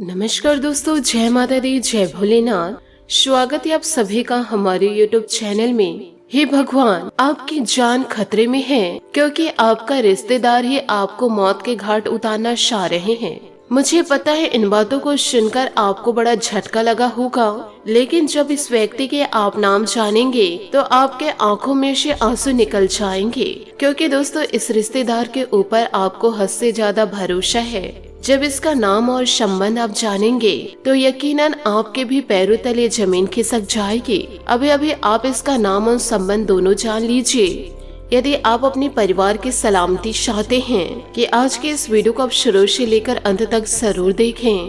नमस्कार दोस्तों, जय माता दी, जय भोलेनाथ। स्वागत है आप सभी का हमारे YouTube चैनल में। हे भगवान, आपकी जान खतरे में है क्योंकि आपका रिश्तेदार ही आपको मौत के घाट उतारना चाह रहे हैं। मुझे पता है इन बातों को सुनकर आपको बड़ा झटका लगा होगा, लेकिन जब इस व्यक्ति के आप नाम जानेंगे तो आपके आंखों में से आंसू निकल जाएंगे, क्योंकि दोस्तों इस रिश्तेदार के ऊपर आपको हद से ज्यादा भरोसा है। जब इसका नाम और संबंध आप जानेंगे तो यकीनन आपके भी पैरों तले जमीन खिसक जाएगी। अभी अभी आप इसका नाम और संबंध दोनों जान लीजिए। यदि आप अपने परिवार की सलामती चाहते हैं कि आज के इस वीडियो को आप शुरू से लेकर अंत तक जरूर देखें।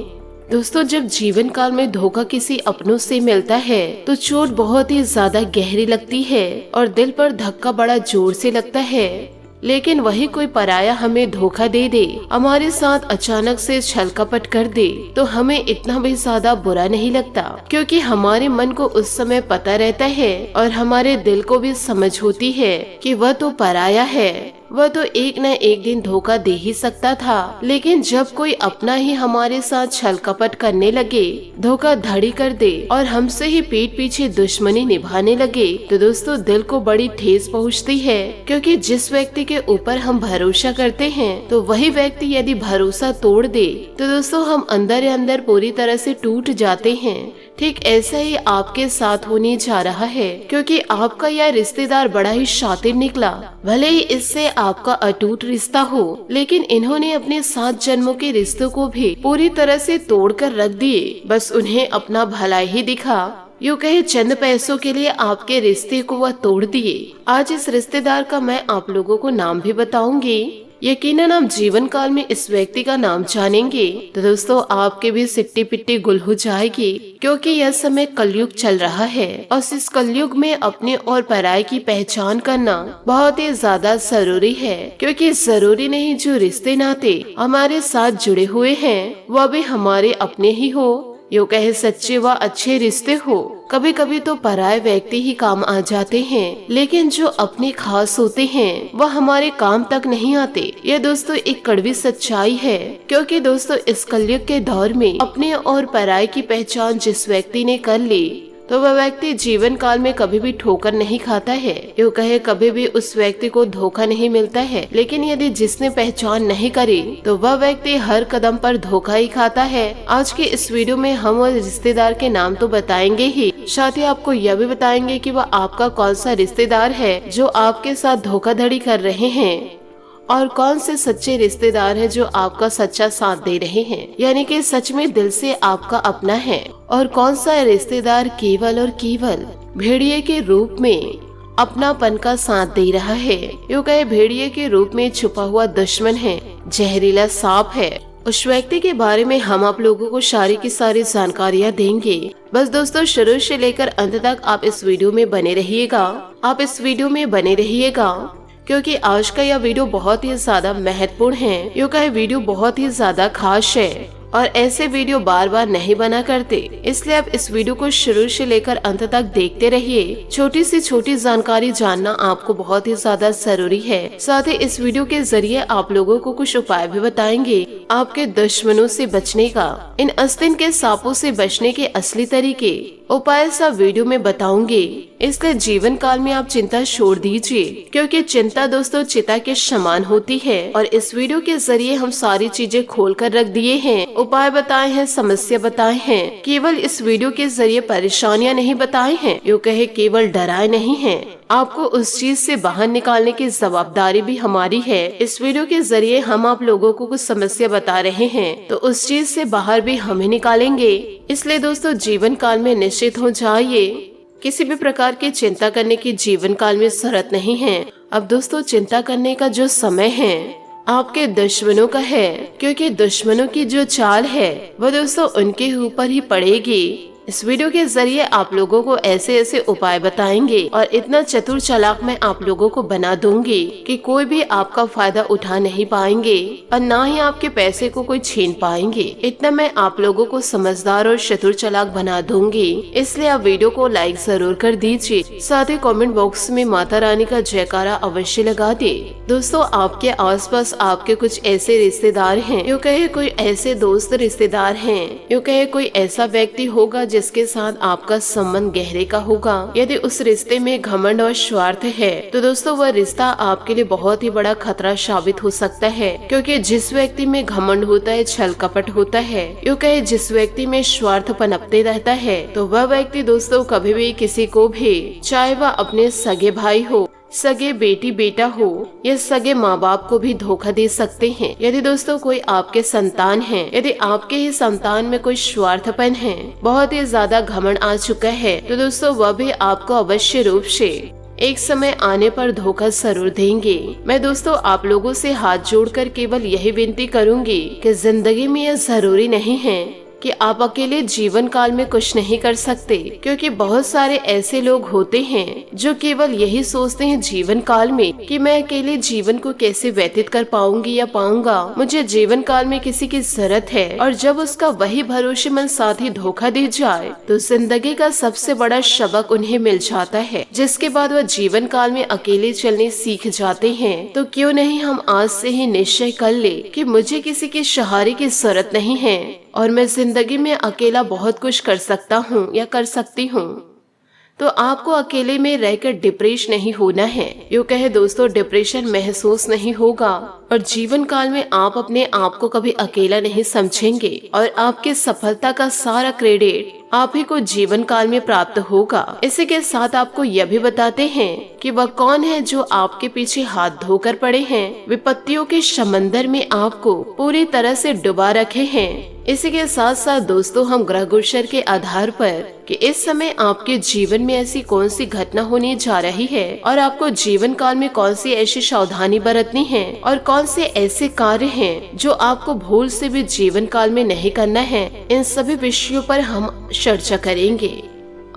दोस्तों, जब जीवन काल में धोखा किसी अपनों से मिलता है तो चोट बहुत ही ज्यादा गहरी लगती है और दिल पर धक्का बड़ा जोर से लगता है। लेकिन वही कोई पराया हमें धोखा दे दे, हमारे साथ अचानक से छल कपट कर दे तो हमें इतना भी ज्यादा बुरा नहीं लगता, क्योंकि हमारे मन को उस समय पता रहता है और हमारे दिल को भी समझ होती है कि वह तो पराया है, वह तो एक न एक दिन धोखा दे ही सकता था। लेकिन जब कोई अपना ही हमारे साथ छल कपट करने लगे, धोखा धड़ी कर दे और हमसे ही पीठ पीछे दुश्मनी निभाने लगे तो दोस्तों दिल को बड़ी ठेस पहुंचती है, क्योंकि जिस व्यक्ति के ऊपर हम भरोसा करते हैं तो वही व्यक्ति यदि भरोसा तोड़ दे तो दोस्तों हम अंदर अंदर पूरी तरह से टूट जाते हैं। ठीक ऐसा ही आपके साथ होने जा रहा है, क्योंकि आपका यह रिश्तेदार बड़ा ही शातिर निकला। भले ही इससे आपका अटूट रिश्ता हो, लेकिन इन्होंने अपने 7 जन्मों के रिश्तों को भी पूरी तरह से तोड़ कर रख दिए। बस उन्हें अपना भलाई ही दिखा, यूँ कहे चंद पैसों के लिए आपके रिश्ते को वह तोड़ दिए। आज इस रिश्तेदार का मैं आप लोगों को नाम भी बताऊंगी। यकीनन आप जीवन काल में इस व्यक्ति का नाम जानेंगे तो दोस्तों आपके भी सिट्टी पिट्टी गुल हो जाएगी, क्योंकि यह समय कलयुग चल रहा है और इस कलयुग में अपने और पराये की पहचान करना बहुत ही ज्यादा जरूरी है। क्योंकि जरूरी नहीं जो रिश्ते नाते हमारे साथ जुड़े हुए हैं वह भी हमारे अपने ही हो, यूँ कहे सच्चे व अच्छे रिश्ते हो। कभी कभी तो पराये व्यक्ति ही काम आ जाते हैं, लेकिन जो अपने खास होते हैं वह हमारे काम तक नहीं आते। यह दोस्तों एक कड़वी सच्चाई है, क्योंकि दोस्तों इस कलयुग के दौर में अपने और पराये की पहचान जिस व्यक्ति ने कर ली तो वह व्यक्ति जीवन काल में कभी भी ठोकर नहीं खाता है, यूँ कहे कभी भी उस व्यक्ति को धोखा नहीं मिलता है। लेकिन यदि जिसने पहचान नहीं करी तो वह व्यक्ति हर कदम पर धोखा ही खाता है। आज के इस वीडियो में हम और रिश्तेदार के नाम तो बताएंगे ही, साथ ही आपको यह भी बताएंगे कि वह आपका कौन सा रिश्तेदार है जो आपके साथ धोखाधड़ी कर रहे हैं और कौन से सच्चे रिश्तेदार हैं जो आपका सच्चा साथ दे रहे हैं, यानी कि सच में दिल से आपका अपना है, और कौन सा रिश्तेदार केवल और केवल भेड़िए के रूप में अपनापन का साथ दे रहा है। यूँ कहे भेड़िए के रूप में छुपा हुआ दुश्मन है, जहरीला सांप है। उस व्यक्ति के बारे में हम आप लोगों को सारी की सारी जानकारियाँ देंगे। बस दोस्तों शुरू से लेकर अंत तक आप इस वीडियो में बने रहिएगा, क्योंकि आज का यह वीडियो बहुत ही ज्यादा महत्वपूर्ण है। यूँ कहे वीडियो बहुत ही ज्यादा खास है और ऐसे वीडियो बार बार नहीं बना करते, इसलिए आप इस वीडियो को शुरू से लेकर अंत तक देखते रहिए। छोटी से छोटी जानकारी जानना आपको बहुत ही ज्यादा जरूरी है। साथ ही इस वीडियो के जरिए आप लोगों को कुछ उपाय भी बताएंगे आपके दुश्मनों से बचने का। इन आस्तीन के सांपों से बचने के असली तरीके उपाय सब वीडियो में बताऊंगी, इसलिए जीवन काल में आप चिंता छोड़ दीजिए, क्योंकि चिंता दोस्तों चिता के समान होती है। और इस वीडियो के जरिए हम सारी चीजें खोल कर रख दिए हैं, उपाय बताए हैं, समस्या बताए हैं। केवल इस वीडियो के जरिए परेशानियां नहीं बताए हैं, यूँ कहे केवल डराए नहीं हैं। आपको उस चीज से बाहर निकालने की जवाबदारी भी हमारी है। इस वीडियो के जरिए हम आप लोगों को कुछ समस्या बता रहे हैं तो उस चीज से बाहर भी हमें निकालेंगे। इसलिए दोस्तों जीवन काल में निश्चित हो जाइए, किसी भी प्रकार की चिंता करने की जीवन काल में जरूरत नहीं है। अब दोस्तों चिंता करने का जो समय है आपके दुश्मनों का है, क्योंकि दुश्मनों की जो चाल है वो दोस्तों उनके ऊपर ही पड़ेगी। इस वीडियो के जरिए आप लोगों को ऐसे ऐसे उपाय बताएंगे और इतना चतुर चालाक मैं आप लोगों को बना दूंगी कि कोई भी आपका फायदा उठा नहीं पाएंगे और ना ही आपके पैसे को कोई छीन पाएंगे। इतना मैं आप लोगों को समझदार और चतुर चालाक बना दूंगी। इसलिए आप वीडियो को लाइक जरूर कर दीजिए, साथ ही कमेंट बॉक्स में माता रानी का जयकारा अवश्य लगा दे। दोस्तों आपके आसपास आपके कुछ ऐसे रिश्तेदार हैं, यूँ कहे कोई ऐसे दोस्त रिश्तेदार हैं, यूँ कहे कोई ऐसा व्यक्ति होगा जिसके साथ आपका संबंध गहरे का होगा। यदि उस रिश्ते में घमंड और स्वार्थ है तो दोस्तों वह रिश्ता आपके लिए बहुत ही बड़ा खतरा साबित हो सकता है, क्योंकि जिस व्यक्ति में घमंड होता है, छल कपट होता है, यूँ कहे जिस व्यक्ति में स्वार्थ पनपते रहता है, तो वह व्यक्ति दोस्तों कभी भी किसी को भी, चाहे वह अपने सगे भाई हो, सगे बेटी बेटा हो या सगे माँ बाप को भी धोखा दे सकते हैं। यदि दोस्तों कोई आपके संतान है, यदि आपके ही संतान में कोई स्वार्थपन है, बहुत ही ज्यादा घमंड आ चुका है, तो दोस्तों वह भी आपको अवश्य रूप से एक समय आने पर धोखा जरूर देंगे। मैं दोस्तों आप लोगों से हाथ जोड़कर केवल यही विनती करूंगी कि जिंदगी में यह जरूरी नहीं है कि आप अकेले जीवन काल में कुछ नहीं कर सकते, क्योंकि बहुत सारे ऐसे लोग होते हैं जो केवल यही सोचते हैं जीवन काल में कि मैं अकेले जीवन को कैसे व्यतीत कर पाऊंगी या पाऊंगा, मुझे जीवन काल में किसी की जरूरत है। और जब उसका वही भरोसेमंद साथी धोखा दे जाए तो जिंदगी का सबसे बड़ा सबक उन्हें मिल जाता है, जिसके बाद वह जीवन काल में अकेले चलने सीख जाते हैं। तो क्यों नहीं हम आज से ही निश्चय कर ले कि मुझे किसी के सहारे की जरूरत नहीं है और मैं जिंदगी में अकेला बहुत कुछ कर सकता हूँ या कर सकती हूँ। तो आपको अकेले में रहकर डिप्रेस नहीं होना है, यूँ कहे दोस्तों डिप्रेशन महसूस नहीं होगा, और जीवन काल में आप अपने आप को कभी अकेला नहीं समझेंगे और आपकी सफलता का सारा क्रेडिट आप ही को जीवन काल में प्राप्त होगा। इसी के साथ आपको यह भी बताते हैं कि वह कौन है जो आपके पीछे हाथ धोकर पड़े हैं, विपत्तियों के समंदर में आपको पूरी तरह से डुबा रखे हैं। इसी के साथ साथ दोस्तों हम ग्रह गोचर के आधार पर कि इस समय आपके जीवन में ऐसी कौन सी घटना होने जा रही है और आपको जीवन काल में कौन सी ऐसी सावधानी बरतनी है और कौन से ऐसे कार्य हैं जो आपको भूल से भी जीवन काल में नहीं करना है, इन सभी विषयों पर हम चर्चा करेंगे।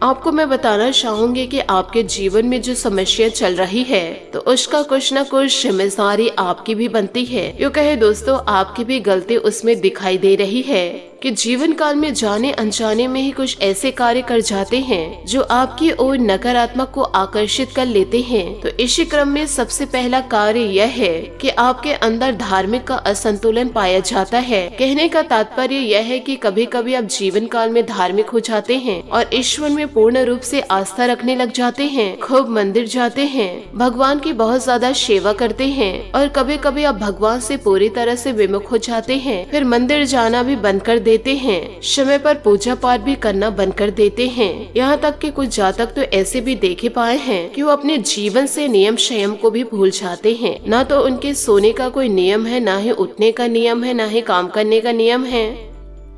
आपको मैं बताना चाहूंगी कि आपके जीवन में जो समस्या चल रही है तो उसका कुछ न कुछ जिम्मेदारी आपकी भी बनती है। यूँ कहे दोस्तों आपकी भी गलती उसमें दिखाई दे रही है कि जीवन काल में जाने अनजाने में ही कुछ ऐसे कार्य कर जाते हैं जो आपकी ओर नकारात्मक को आकर्षित कर लेते हैं। तो इसी क्रम में सबसे पहला कार्य यह है कि आपके अंदर धार्मिक का असंतुलन पाया जाता है। कहने का तात्पर्य यह है कि कभी कभी आप जीवन काल में धार्मिक हो जाते हैं और ईश्वर में पूर्ण रूप से आस्था रखने लग जाते हैं, खूब मंदिर जाते हैं, भगवान की बहुत ज्यादा सेवा करते हैं, और कभी कभी आप भगवान से पूरी तरह से विमुख हो जाते हैं, फिर मंदिर जाना भी बंद कर देते हैं, समय पर पूजा पाठ भी करना बंद कर देते हैं। यहाँ तक कि कुछ जातक तो ऐसे भी देखे पाए हैं कि वो अपने जीवन से नियम संयम को भी भूल जाते हैं। ना तो उनके सोने का कोई नियम है, ना ही उठने का नियम है, ना ही काम करने का नियम है।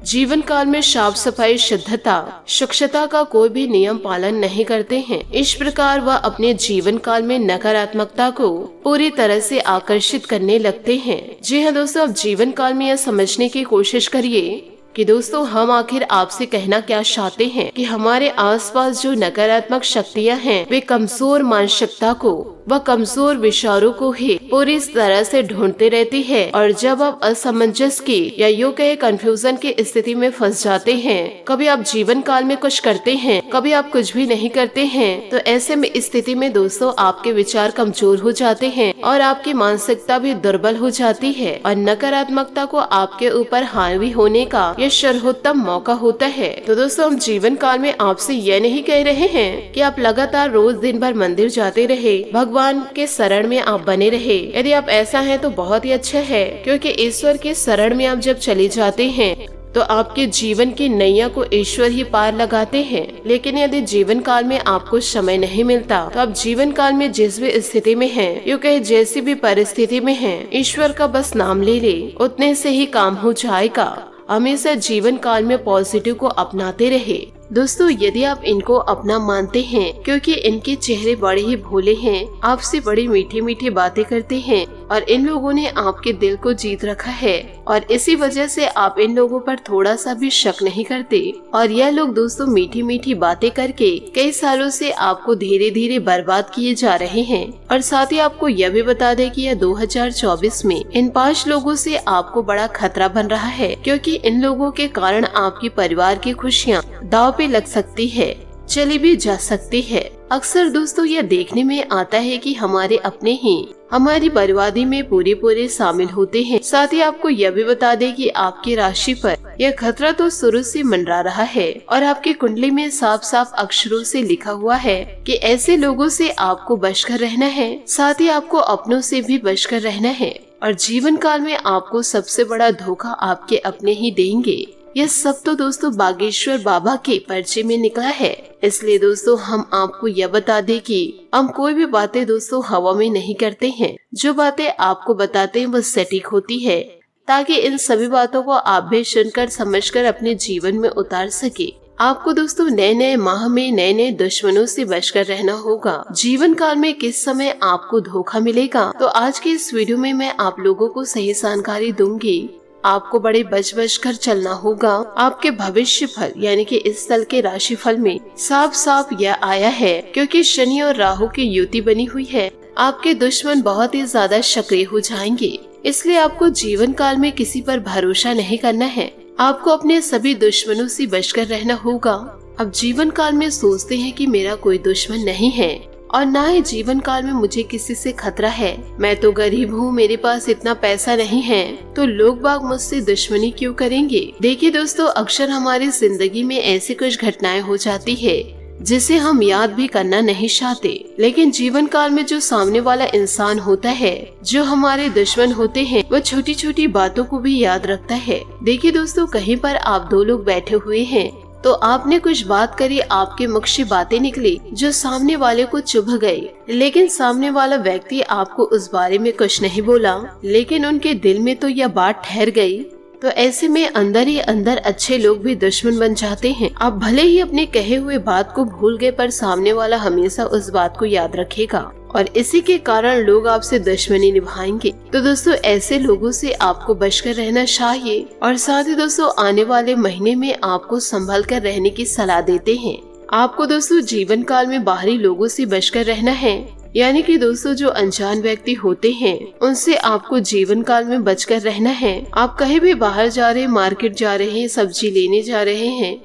जीवन काल में साफ सफाई, शुद्धता, स्वच्छता का कोई भी नियम पालन नहीं करते हैं। इस प्रकार वह अपने जीवन काल में नकारात्मकता को पूरी तरह से आकर्षित करने लगते हैं। जी हाँ दोस्तों, अब जीवन काल में यह समझने की कोशिश करिए कि दोस्तों हम आखिर आपसे कहना क्या चाहते हैं कि हमारे आसपास जो नकारात्मक शक्तियां हैं वे कमजोर मानसिकता को, वह कमजोर विचारों को ही पूरी तरह से ढूंढते रहती है। और जब आप असमंजस की या यूँ कहे कंफ्यूजन की स्थिति में फंस जाते हैं, कभी आप जीवन काल में कुछ करते हैं, कभी आप कुछ भी नहीं करते हैं, तो ऐसे में स्थिति में दोस्तों आपके विचार कमजोर हो जाते हैं और आपकी मानसिकता भी दुर्बल हो जाती है और नकारात्मकता को आपके ऊपर हावी होने का यह सर्वोत्तम मौका होता है। तो दोस्तों हम जीवन काल में आपसे यह नहीं कह रहे हैं कि आप लगातार रोज दिन भर मंदिर जाते रहे, भगवान के शरण में आप बने रहे। यदि आप ऐसा है तो बहुत ही अच्छा है, क्योंकि ईश्वर के शरण में आप जब चले जाते हैं तो आपके जीवन की नैया को ईश्वर ही पार लगाते हैं। लेकिन यदि जीवन काल में आपको समय नहीं मिलता तो आप जीवन काल में जिस भी स्थिति में हैं, यूँ कहे जैसी भी परिस्थिति में हैं, ईश्वर का बस नाम ले ले, उतने से ही काम हो जाएगा। हमेशा जीवन काल में पॉजिटिव को अपनाते रहे। दोस्तों यदि आप इनको अपना मानते हैं, क्योंकि इनके चेहरे बड़े ही भोले हैं, आपसे बड़ी मीठी मीठी बातें करते हैं और इन लोगों ने आपके दिल को जीत रखा है और इसी वजह से आप इन लोगों पर थोड़ा सा भी शक नहीं करते। और यह लोग दोस्तों मीठी मीठी बातें करके कई सालों से आपको धीरे धीरे बर्बाद किए जा रहे हैं। और साथ ही आपको यह भी बता दें कि यह 2024 में इन 5 लोगों से आपको बड़ा खतरा बन रहा है, क्योंकि इन लोगों के कारण आपकी परिवार की खुशियाँ दाव पे लग सकती है, चली भी जा सकती है। अक्सर दोस्तों यह देखने में आता है कि हमारे अपने ही हमारी बर्बादी में पूरे शामिल होते हैं। साथ ही आपको यह भी बता दें कि आपकी राशि पर यह खतरा तो शुरू से मंडरा रहा है और आपकी कुंडली में साफ अक्षरों से लिखा हुआ है कि ऐसे लोगों से आपको बचकर रहना है। साथ ही आपको अपनों से भी बचकर रहना है और जीवन काल में आपको सबसे बड़ा धोखा आपके अपने ही देंगे। यह सब तो दोस्तों बागेश्वर बाबा के पर्चे में निकला है। इसलिए दोस्तों हम आपको यह बता दें कि हम कोई भी बातें दोस्तों हवा में नहीं करते हैं। जो बातें आपको बताते हैं वो सटीक होती है, ताकि इन सभी बातों को आप भी सुनकर समझकर अपने जीवन में उतार सके। आपको दोस्तों नए माह में नए दुश्मनों से बचकर रहना होगा। जीवन काल में किस समय आपको धोखा मिलेगा, तो आज के इस वीडियो में मैं आप लोगों को सही जानकारी दूंगी। आपको बड़े बच कर चलना होगा। आपके भविष्य फल यानी कि इस साल के राशि फल में साफ यह आया है, क्योंकि शनि और राहु की युति बनी हुई है। आपके दुश्मन बहुत ही ज्यादा सक्रिय हो जाएंगे, इसलिए आपको जीवन काल में किसी पर भरोसा नहीं करना है। आपको अपने सभी दुश्मनों से बचकर रहना होगा। अब जीवन काल में सोचते हैं कि मेरा कोई दुश्मन नहीं है और ना ही जीवन काल में मुझे किसी से खतरा है। मैं तो गरीब हूँ, मेरे पास इतना पैसा नहीं है, तो लोग बाग मुझसे दुश्मनी क्यों करेंगे। देखिए दोस्तों, अक्सर हमारी जिंदगी में ऐसी कुछ घटनाएं हो जाती है जिसे हम याद भी करना नहीं चाहते, लेकिन जीवन काल में जो सामने वाला इंसान होता है, जो हमारे दुश्मन होते हैं, वो छोटी छोटी बातों को भी याद रखता है। देखिए दोस्तों, कहीं पर आप दो लोग बैठे हुए हैं तो आपने कुछ बात करी, आपके मुख से बातें निकली जो सामने वाले को चुभ गई, लेकिन सामने वाला व्यक्ति आपको उस बारे में कुछ नहीं बोला, लेकिन उनके दिल में तो यह बात ठहर गई। तो ऐसे में अंदर ही अंदर अच्छे लोग भी दुश्मन बन जाते हैं। आप भले ही अपने कहे हुए बात को भूल गए, पर सामने वाला हमेशा उस बात को याद रखेगा और इसी के कारण लोग आपसे दुश्मनी निभाएंगे। तो दोस्तों, ऐसे लोगों से आपको बचकर रहना चाहिए और साथ ही दोस्तों आने वाले महीने में आपको संभल कर रहने की सलाह देते हैं। आपको दोस्तों जीवन काल में बाहरी लोगों से बचकर रहना है, यानी कि दोस्तों जो अनजान व्यक्ति होते हैं उनसे आपको जीवन काल में बचकर रहना है। आप कहीं भी बाहर जा रहे हैं, मार्केट जा रहे हैं, सब्जी लेने जा रहे हैं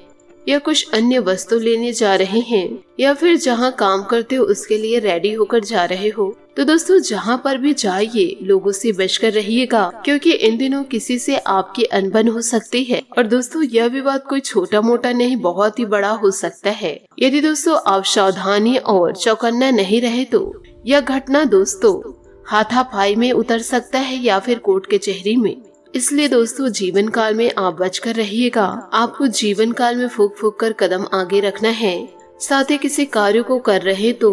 या कुछ अन्य वस्तु लेने जा रहे हैं, या फिर जहां काम करते हो उसके लिए रेडी होकर जा रहे हो, तो दोस्तों जहां पर भी जाइए लोगों से बचकर रहिएगा, क्योंकि इन दिनों किसी से आपकी अनबन हो सकती है। और दोस्तों यह विवाद कोई छोटा मोटा नहीं, बहुत ही बड़ा हो सकता है। यदि दोस्तों आप सावधानी और चौकन्ना नहीं रहे तो यह घटना दोस्तों हाथापाई में उतर सकता है या फिर कोर्ट कचहरी में। इसलिए दोस्तों जीवन काल में आप बचकर रहिएगा। आपको जीवन काल में फूक कर कदम आगे रखना है। साथ ही किसी कार्य को कर रहे तो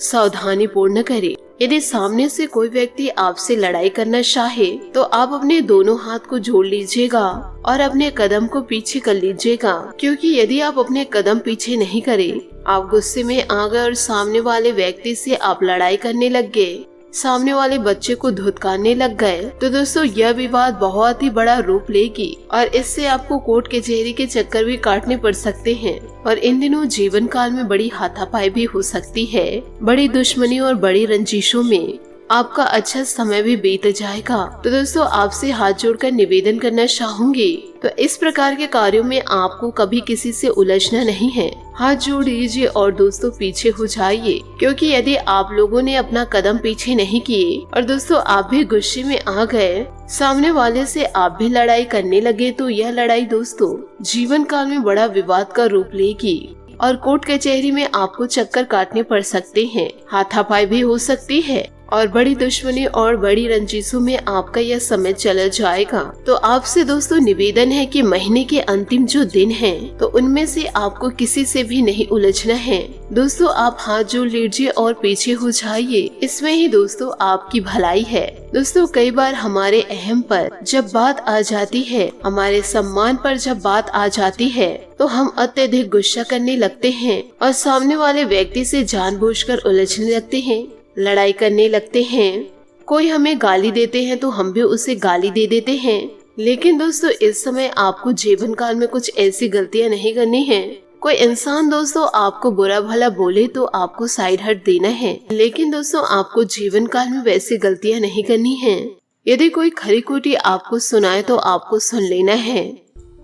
सावधानी पूर्ण करें। यदि सामने से कोई व्यक्ति आपसे लड़ाई करना चाहे तो आप अपने दोनों हाथ को जोड़ लीजिएगा और अपने कदम को पीछे कर लीजिएगा, क्योंकि यदि आप अपने कदम पीछे नहीं करें, आप गुस्से में आ गए और सामने वाले व्यक्ति से आप लड़ाई करने लग गए, सामने वाले बच्चे को धुतकारने लग गए, तो दोस्तों यह विवाद बहुत ही बड़ा रूप लेगी और इससे आपको कोर्ट कचहरी के चक्कर भी काटने पड़ सकते हैं। और इन दिनों जीवन काल में बड़ी हाथापाई भी हो सकती है। बड़ी दुश्मनी और बड़ी रंजिशों में आपका अच्छा समय भी बीत जाएगा। तो दोस्तों आपसे हाथ जोड़कर निवेदन करना चाहूंगी, तो इस प्रकार के कार्यों में आपको कभी किसी से उलझना नहीं है। हाथ जोड़ लीजिए और दोस्तों पीछे हो जाइए, क्योंकि यदि आप लोगों ने अपना कदम पीछे नहीं किए और दोस्तों आप भी गुस्से में आ गए, सामने वाले से आप भी लड़ाई करने लगे, तो यह लड़ाई दोस्तों जीवन काल में बड़ा विवाद का रूप लेगी और कोर्ट कचहरी में आपको चक्कर काटने पड़ सकते हैं, हाथापाई भी हो सकती है और बड़ी दुश्मनी और बड़ी रंजिशों में आपका यह समय चला जाएगा। तो आपसे दोस्तों निवेदन है कि महीने के अंतिम जो दिन हैं, तो उनमें से आपको किसी से भी नहीं उलझना है। दोस्तों आप हाथ जोड़ लीजिए और पीछे हो जाइए, इसमें ही दोस्तों आपकी भलाई है। दोस्तों कई बार हमारे अहम पर जब बात आ जाती है, हमारे सम्मान पर जब बात आ जाती है, तो हम अत्यधिक गुस्सा करने लगते हैं और सामने वाले व्यक्ति से जानबूझकर उलझने लगते हैं, लड़ाई करने लगते हैं। कोई हमें गाली देते हैं तो हम भी उसे गाली दे देते हैं। लेकिन दोस्तों इस समय आपको जीवन काल में कुछ ऐसी गलतियां नहीं करनी है। कोई इंसान दोस्तों आपको बुरा भला बोले तो आपको साइड हट देना है, लेकिन दोस्तों आपको जीवन काल में वैसी गलतियां नहीं करनी है। यदि कोई खरी खोटी आपको सुनाए तो आपको सुन लेना है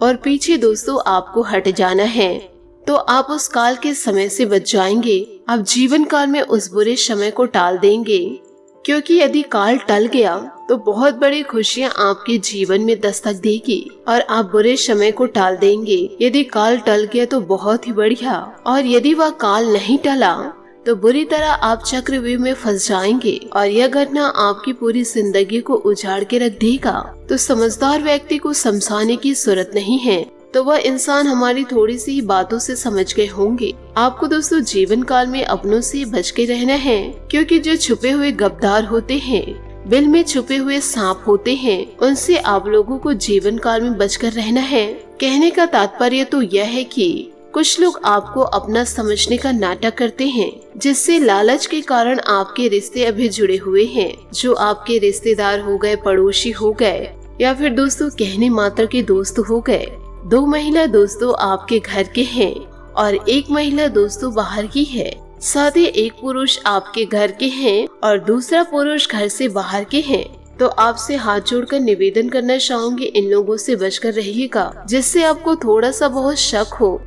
और पीछे दोस्तों आपको हट जाना है। तो आप उस काल के समय से बच जाएंगे। आप जीवन काल में उस बुरे समय को टाल देंगे, क्योंकि यदि काल टल गया तो बहुत बड़ी खुशियां आपके जीवन में दस्तक देगी और आप बुरे समय को टाल देंगे। यदि काल टल गया तो बहुत ही बढ़िया, और यदि वह काल नहीं टला तो बुरी तरह आप चक्रव्यूह में फंस जाएंगे और यह घटना आपकी पूरी जिंदगी को उजाड़ के रख देगा। तो समझदार व्यक्ति को समझाने की जरूरत नहीं है, तो वह इंसान हमारी थोड़ी सी ही बातों से समझ गए होंगे। आपको दोस्तों जीवन काल में अपनों से बच के रहना है, क्योंकि जो छुपे हुए गद्दार होते हैं, बिल में छुपे हुए सांप होते हैं, उनसे आप लोगों को जीवन काल में बचकर रहना है। कहने का तात्पर्य तो यह है कि कुछ लोग आपको अपना समझने का नाटक करते हैं, जिससे लालच के कारण आपके रिश्ते अभी जुड़े हुए हैं, जो आपके रिश्तेदार हो गए, पड़ोसी हो गए, या फिर दोस्तों कहने मात्र के दोस्त हो गए। 2 महिला दोस्तों आपके घर के हैं और 1 महिला दोस्तों बाहर की है। साथ ही 1 पुरुष आपके घर के हैं और दूसरा पुरुष घर से बाहर के हैं। तो आपसे हाथ जोड़कर निवेदन करना चाहूंगी, इन लोगों से बचकर रहिएगा, जिससे आपको थोड़ा सा बहुत शक हो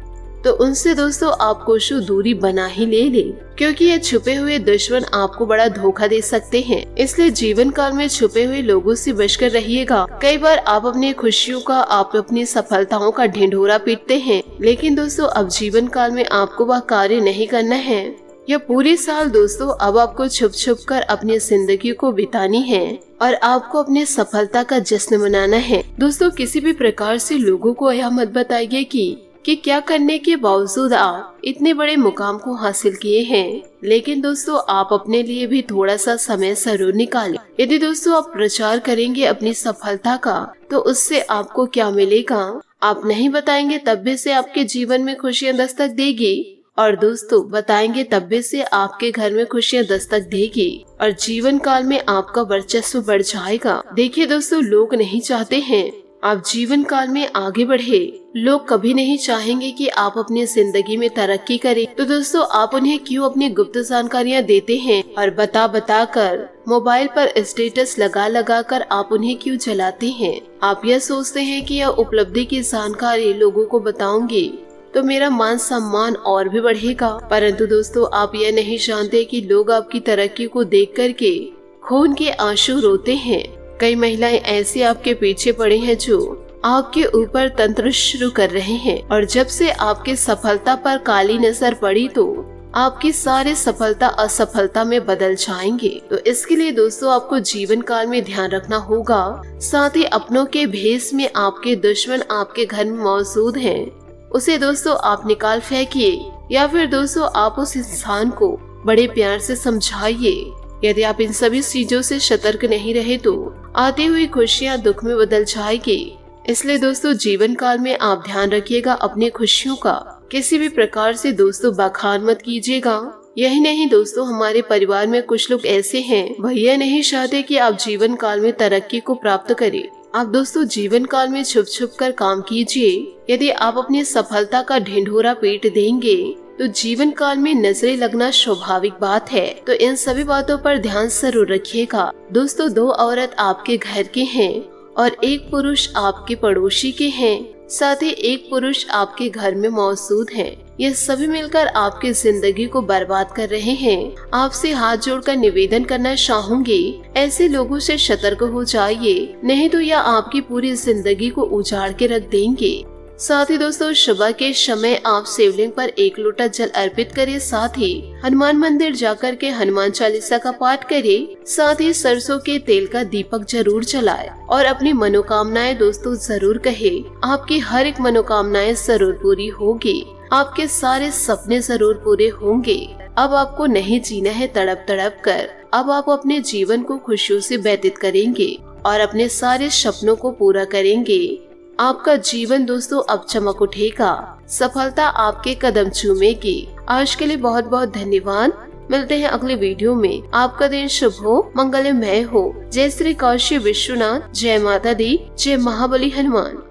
तो उनसे दोस्तों आप कुछ दूरी बना ही ले, क्योंकि ये छुपे हुए दुश्मन आपको बड़ा धोखा दे सकते हैं। इसलिए जीवन काल में छुपे हुए लोगों से बचकर रहिएगा। कई बार आप अपनी खुशियों का, आप अपनी सफलताओं का ढिंढोरा पीटते हैं, लेकिन दोस्तों अब जीवन काल में आपको वह कार्य नहीं करना है। यह पूरे साल दोस्तों अब आपको छुप छुप कर अपनी जिंदगी को बितानी है और आपको अपने सफलता का जश्न मनाना है। दोस्तों किसी भी प्रकार से लोगों को यह मत बताइए कि क्या करने के बावजूद आप इतने बड़े मुकाम को हासिल किए हैं, लेकिन दोस्तों आप अपने लिए भी थोड़ा सा समय जरूर निकालें। यदि दोस्तों आप प्रचार करेंगे अपनी सफलता का, तो उससे आपको क्या मिलेगा आप नहीं बताएंगे, तब भी से आपके जीवन में खुशियां दस्तक देगी, और दोस्तों बताएंगे तब भी से आपके घर में खुशियां दस्तक देगी और जीवन काल में आपका वर्चस्व बढ़ जाएगा। देखिए दोस्तों, लोग नहीं चाहते हैं आप जीवन काल में आगे बढ़े। लोग कभी नहीं चाहेंगे कि आप अपनी जिंदगी में तरक्की करें। तो दोस्तों आप उन्हें क्यों अपनी गुप्त जानकारियाँ देते हैं और बता कर मोबाइल पर स्टेटस लगा कर आप उन्हें क्यों जलाते हैं? आप यह सोचते हैं कि यह उपलब्धि की जानकारी लोगों को बताऊंगी तो मेरा मान सम्मान और भी बढ़ेगा, परंतु दोस्तों आप यह नहीं जानते कि लोग आपकी तरक्की को देख करके खून के आंसू रोते हैं। कई महिलाएं ऐसी आपके पीछे पड़ी हैं जो आपके ऊपर तंत्र शुरू कर रहे हैं, और जब से आपके सफलता पर काली नजर पड़ी तो आपकी सारी सफलता असफलता में बदल जाएंगे। तो इसके लिए दोस्तों आपको जीवन काल में ध्यान रखना होगा। साथ ही अपनों के भेष में आपके दुश्मन आपके घर में मौजूद हैं, उसे दोस्तों आप निकाल फेंकिए, या फिर दोस्तों आप उस इंसान को बड़े प्यार से समझाइए। यदि आप इन सभी चीजों से सतर्क नहीं रहे तो आती हुई खुशियां दुख में बदल जाएगी। इसलिए दोस्तों जीवन काल में आप ध्यान रखिएगा अपनी खुशियों का, किसी भी प्रकार से दोस्तों बखान मत कीजिएगा। यही नहीं दोस्तों, हमारे परिवार में कुछ लोग ऐसे हैं, भैया नहीं चाहते कि आप जीवन काल में तरक्की को प्राप्त करें। आप दोस्तों जीवन काल में छुप छुप कर काम कीजिए। यदि आप अपनी सफलता का ढिंढोरा पीट देंगे तो जीवन काल में नजरें लगना स्वाभाविक बात है। तो इन सभी बातों पर ध्यान जरूर रखिएगा। दोस्तों 2 औरत आपके घर के हैं और 1 पुरुष आपके पड़ोसी के हैं, साथ ही 1 पुरुष आपके घर में मौजूद है। ये सभी मिलकर आपकी जिंदगी को बर्बाद कर रहे हैं। आपसे हाथ जोड़कर निवेदन करना चाहूंगी, ऐसे लोगों से सतर्क हो जाइए, नहीं तो यह आपकी पूरी जिंदगी को उजाड़ के रख देंगे। साथ ही दोस्तों सुबह के समय आप शिवलिंग पर 1 लोटा जल अर्पित करें, साथ ही हनुमान मंदिर जाकर के हनुमान चालीसा का पाठ करें, साथ ही सरसों के तेल का दीपक जरूर जलाएं और अपनी मनोकामनाएं दोस्तों जरूर कहें। आपकी हर एक मनोकामनाएं जरूर पूरी होगी, आपके सारे सपने जरूर पूरे होंगे। अब आपको नहीं जीना है तड़प तड़प कर, अब आप अपने जीवन को खुशियों से व्यतीत करेंगे और अपने सारे सपनों को पूरा करेंगे। आपका जीवन दोस्तों अब चमक उठेगा, सफलता आपके कदम चूमेगी। आज के लिए बहुत बहुत धन्यवाद। मिलते हैं अगले वीडियो में। आपका दिन शुभ हो, मंगलमय हो। जय श्री काशी विश्वनाथ, जय माता दी, जय महाबली हनुमान।